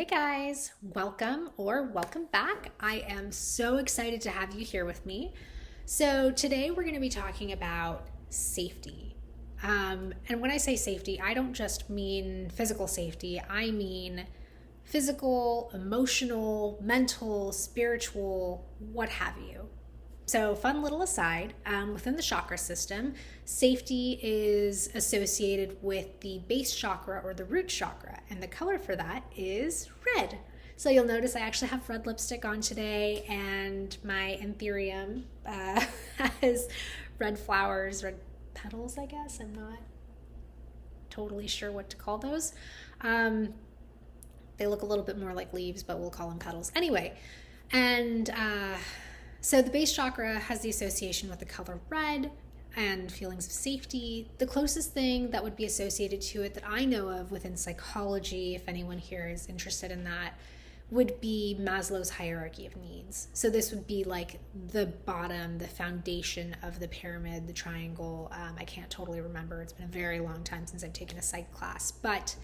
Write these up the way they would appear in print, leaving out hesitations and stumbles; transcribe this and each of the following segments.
Hey guys, welcome back. I am so excited to have you here with me. So, today we're going to be talking about safety. And when I say safety, I don't just mean physical safety, I mean physical, emotional, mental, spiritual, what have you. So, fun little aside, within the chakra system, safety is associated with the base chakra or the root chakra, and the color for that is red. So, you'll notice I actually have red lipstick on today, and my Ethereum has red flowers, red petals, I guess. I'm not totally sure what to call those. They look a little bit more like leaves, but we'll call them petals. Anyway, and so the base chakra has the association with the color red and feelings of safety. The closest thing that would be associated to it that I know of within psychology, if anyone here is interested in that, would be Maslow's hierarchy of needs. So this would be like the bottom, the foundation of the pyramid, the triangle. I can't totally remember. It's been a very long time since I've taken a psych class, but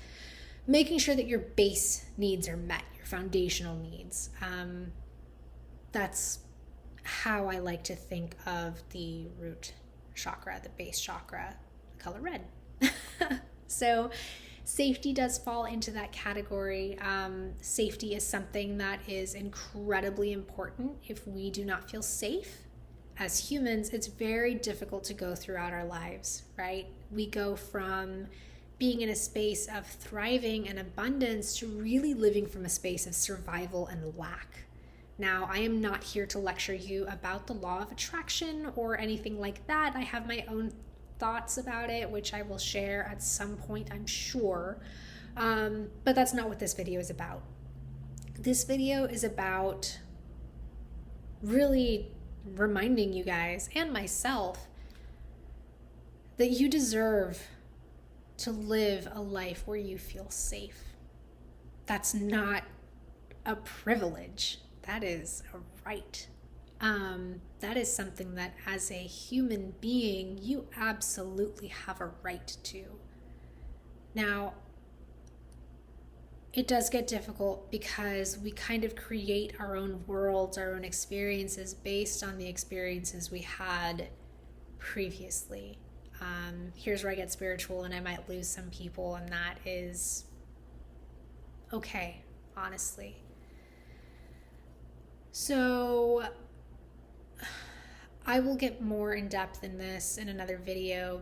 making sure that your base needs are met, your foundational needs. That's how I like to think of the root chakra, the base chakra, the color red. So safety does fall into that category. Safety is something that is incredibly important. If we do not feel safe as humans, it's very difficult to go throughout our lives, right? We go from being in a space of thriving and abundance to really living from a space of survival and lack. Now, I am not here to lecture you about the law of attraction or anything like that. I have my own thoughts about it, which I will share at some point, I'm sure. But that's not what this video is about. This video is about really reminding you guys and myself that you deserve to live a life where you feel safe. That's not a privilege. That is a right. That is something that as a human being, you absolutely have a right to. Now, it does get difficult because we kind of create our own worlds, our own experiences based on the experiences we had previously. Here's where I get spiritual and I might lose some people, and that is okay, honestly. So I will get more in depth in this in another video,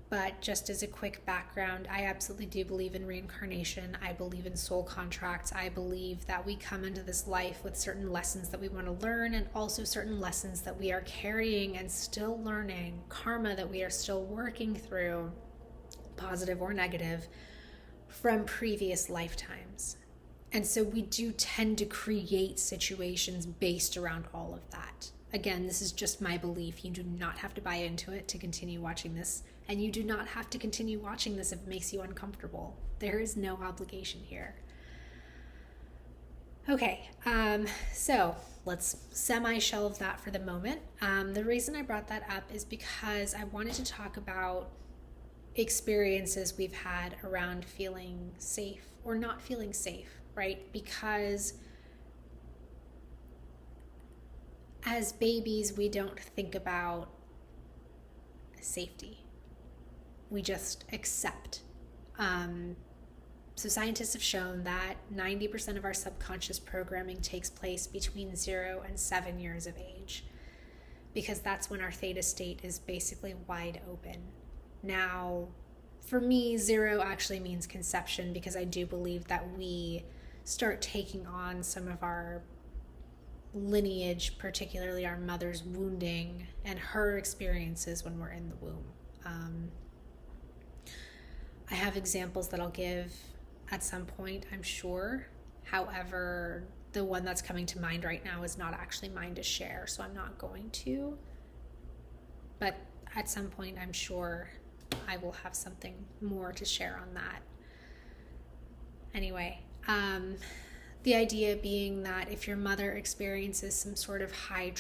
but just as a quick background, I absolutely do believe in reincarnation. I believe in soul contracts. I believe that we come into this life with certain lessons that we want to learn, and also certain lessons that we are carrying and still learning, karma that we are still working through, positive or negative, from previous lifetimes. And so we do tend to create situations based around all of that. Again, this is just my belief. You do not have to buy into it to continue watching this, and you do not have to continue watching this if it makes you uncomfortable. There is no obligation here. Okay, so let's semi-shelve that for the moment. The reason I brought that up is because I wanted to talk about experiences we've had around feeling safe or not feeling safe, right? Because as babies, we don't think about safety. We just accept. So scientists have shown that 90% of our subconscious programming takes place between 0 and 7 years of age, because that's when our theta state is basically wide open. Now, for me, 0 actually means conception, because I do believe that we start taking on some of our lineage, particularly our mother's wounding and her experiences when we're in the womb. I have examples that I'll give at some point, I'm sure. However, the one that's coming to mind right now is not actually mine to share, so I'm not going to. But at some point, I'm sure I will have something more to share on that. Anyway, the idea being that if your mother experiences some sort of highly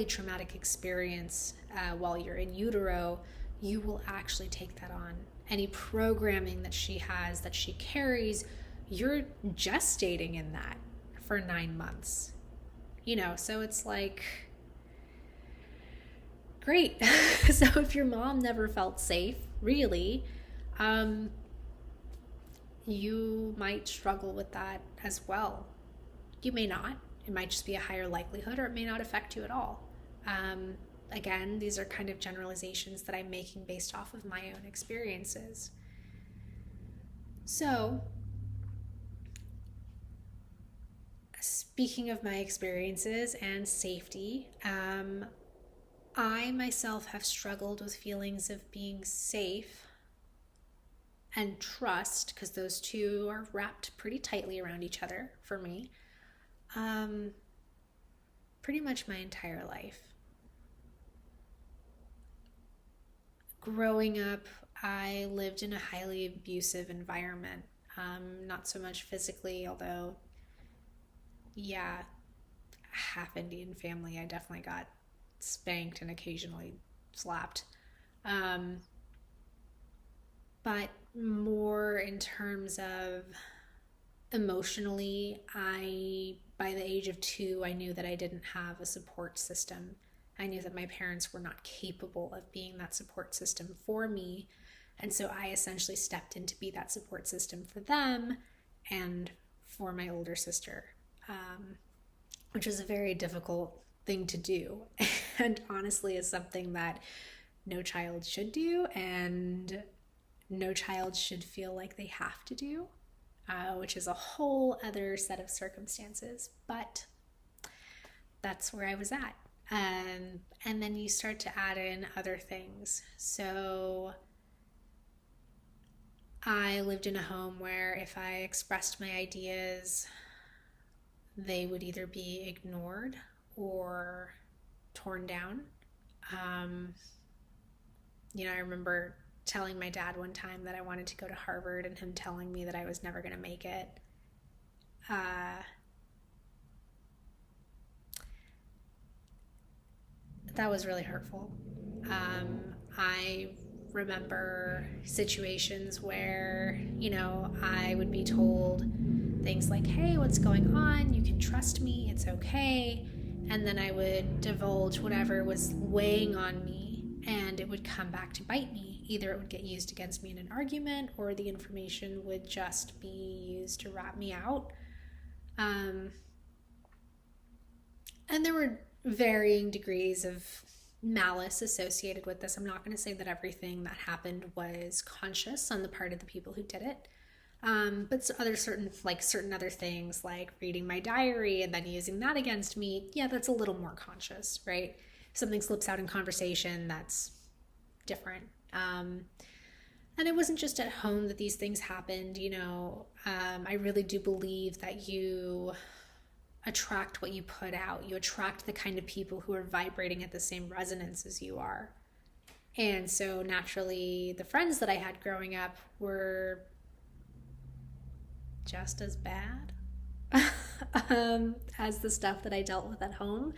traumatic experience while you're in utero, you will actually take that on. Any programming that she has, that she carries, you're gestating in that for 9 months, so it's like, great. So if your mom never felt safe, really, you might struggle with that as well. You may not. It might just be a higher likelihood, or it may not affect you at all. Again, these are kind of generalizations that I'm making based off of my own experiences. So, speaking of my experiences and safety, I myself have struggled with feelings of being safe and trust, because those two are wrapped pretty tightly around each other for me, pretty much my entire life. Growing up, I lived in a highly abusive environment. Not so much physically, although, yeah, half Indian family, I definitely got spanked and occasionally slapped. Um, but more in terms of emotionally, by the age of 2, I knew that I didn't have a support system. I knew that my parents were not capable of being that support system for me. And so I essentially stepped in to be that support system for them and for my older sister, which was a very difficult thing to do. And honestly, is something that no child should do, and no child should feel like they have to do, which is a whole other set of circumstances. But that's where I was at. And then you start to add in other things. So I lived in a home where if I expressed my ideas, they would either be ignored or torn down. I remember telling my dad one time that I wanted to go to Harvard, and him telling me that I was never going to make it. That was really hurtful. I remember situations where, I would be told things like, hey, what's going on? You can trust me. It's okay. And then I would divulge whatever was weighing on me, and it would come back to bite me. Either it would get used against me in an argument, or the information would just be used to rat me out. And there were varying degrees of malice associated with this. I'm not going to say that everything that happened was conscious on the part of the people who did it. But certain other things, like reading my diary and then using that against me, yeah, that's a little more conscious, right? If something slips out in conversation, that's different. And it wasn't just at home that these things happened. I really do believe that you attract what you put out. You attract the kind of people who are vibrating at the same resonance as you are. And so naturally, the friends that I had growing up were just as bad as the stuff that I dealt with at home.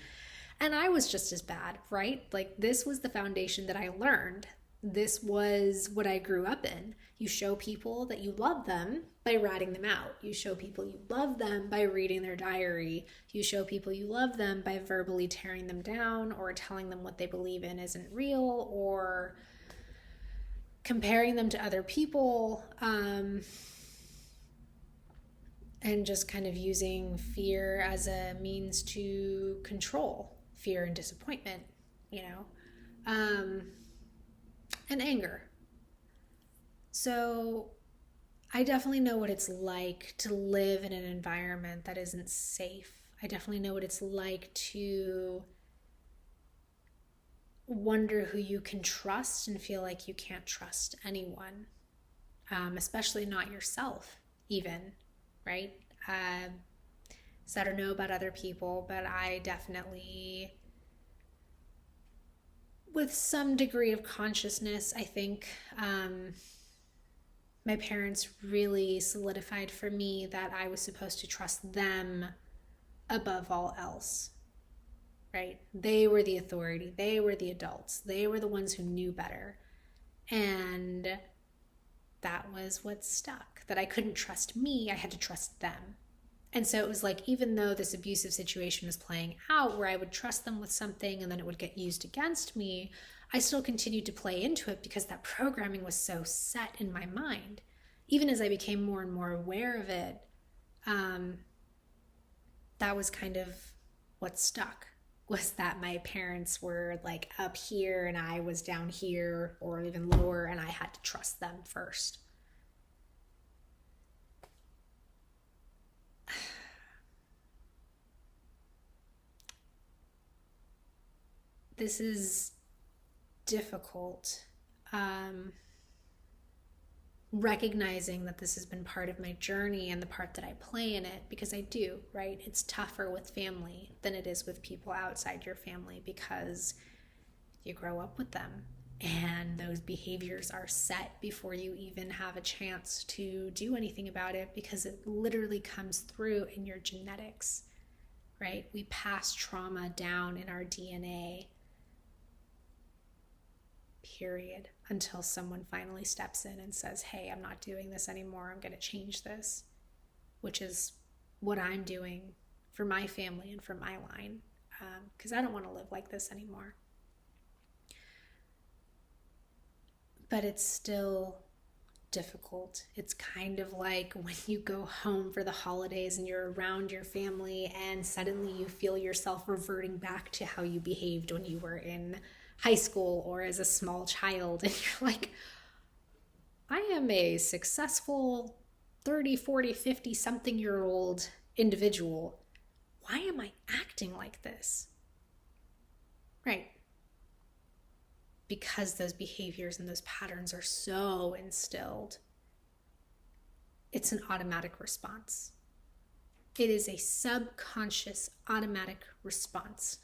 And I was just as bad, right? Like, this was the foundation that I learned. This was what I grew up in. You show people that you love them by ratting them out. You show people you love them by reading their diary. You show people you love them by verbally tearing them down, or telling them what they believe in isn't real, or comparing them to other people, and just kind of using fear as a means to control fear and disappointment, and anger. So I definitely know what it's like to live in an environment that isn't safe. I definitely know what it's like to wonder who you can trust and feel like you can't trust anyone, especially not yourself even, right? So I don't know about other people, but I definitely, with some degree of consciousness, I think my parents really solidified for me that I was supposed to trust them above all else, right? They were the authority. They were the adults. They were the ones who knew better. And that was what stuck, that I couldn't trust me, I had to trust them. And so it was like, even though this abusive situation was playing out where I would trust them with something and then it would get used against me, I still continued to play into it because that programming was so set in my mind. Even as I became more and more aware of it, that was kind of what stuck, was that my parents were like up here and I was down here or even lower, and I had to trust them first. This is difficult. Recognizing that this has been part of my journey and the part that I play in it, because I do, right? It's tougher with family than it is with people outside your family because you grow up with them and those behaviors are set before you even have a chance to do anything about it, because it literally comes through in your genetics, right? We pass trauma down in our DNA, period, until someone finally steps in and says, hey, I'm not doing this anymore, I'm going to change this, which is what I'm doing for my family and for my line, because I don't want to live like this anymore. But it's still difficult. It's kind of like when you go home for the holidays and you're around your family and suddenly you feel yourself reverting back to how you behaved when you were in high school or as a small child, and you're like, I am a successful 30, 40, 50 something year old individual. Why am I acting like this? Right. Because those behaviors and those patterns are so instilled. It's an automatic response. It is a subconscious automatic response.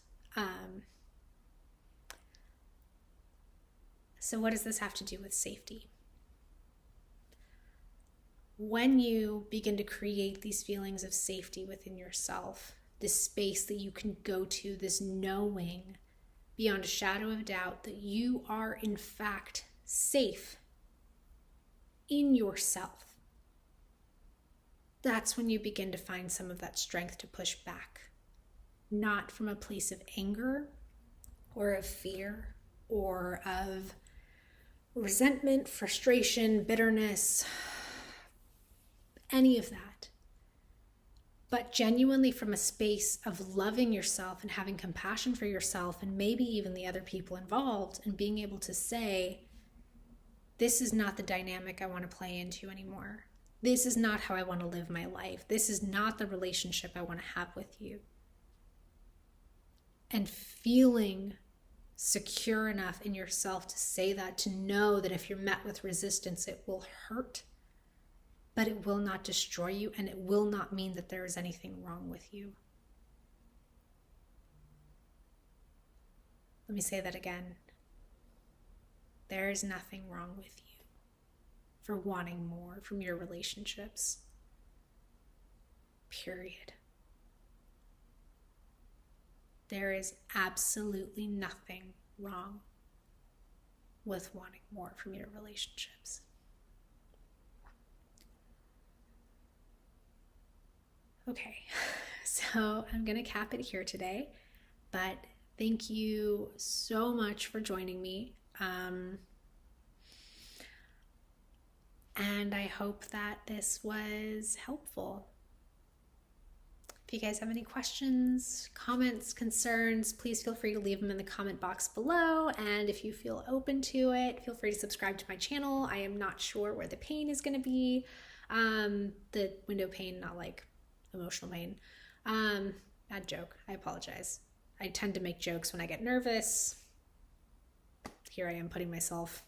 So what does this have to do with safety? When you begin to create these feelings of safety within yourself, this space that you can go to, this knowing beyond a shadow of doubt that you are in fact safe in yourself, that's when you begin to find some of that strength to push back, not from a place of anger or of fear or of resentment, frustration, bitterness, any of that, but genuinely from a space of loving yourself and having compassion for yourself and maybe even the other people involved, and being able to say, this is not the dynamic I want to play into anymore. This is not how I want to live my life. This is not the relationship I want to have with you. And feeling secure enough in yourself to say that, to know that if you're met with resistance, it will hurt, but it will not destroy you, and it will not mean that there is anything wrong with you. Let me say that again. There is nothing wrong with you for wanting more from your relationships. Period. There is absolutely nothing wrong with wanting more from your relationships. Okay, so I'm going to cap it here today, but thank you so much for joining me. And I hope that this was helpful. If you guys have any questions, comments, concerns, please feel free to leave them in the comment box below. And if you feel open to it, feel free to subscribe to my channel. I am not sure where the pain is going to be. The window pain, not like emotional pain. Bad joke. I apologize. I tend to make jokes when I get nervous. Here I am putting myself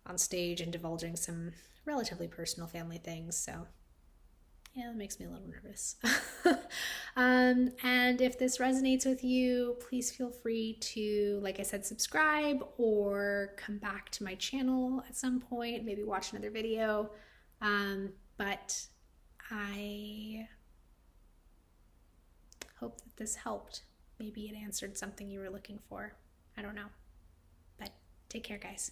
on stage and divulging some relatively personal family things. So yeah, that makes me a little nervous. And if this resonates with you, please feel free to, like I said, subscribe or come back to my channel at some point, maybe watch another video. But I hope that this helped. Maybe it answered something you were looking for. I don't know. But take care, guys.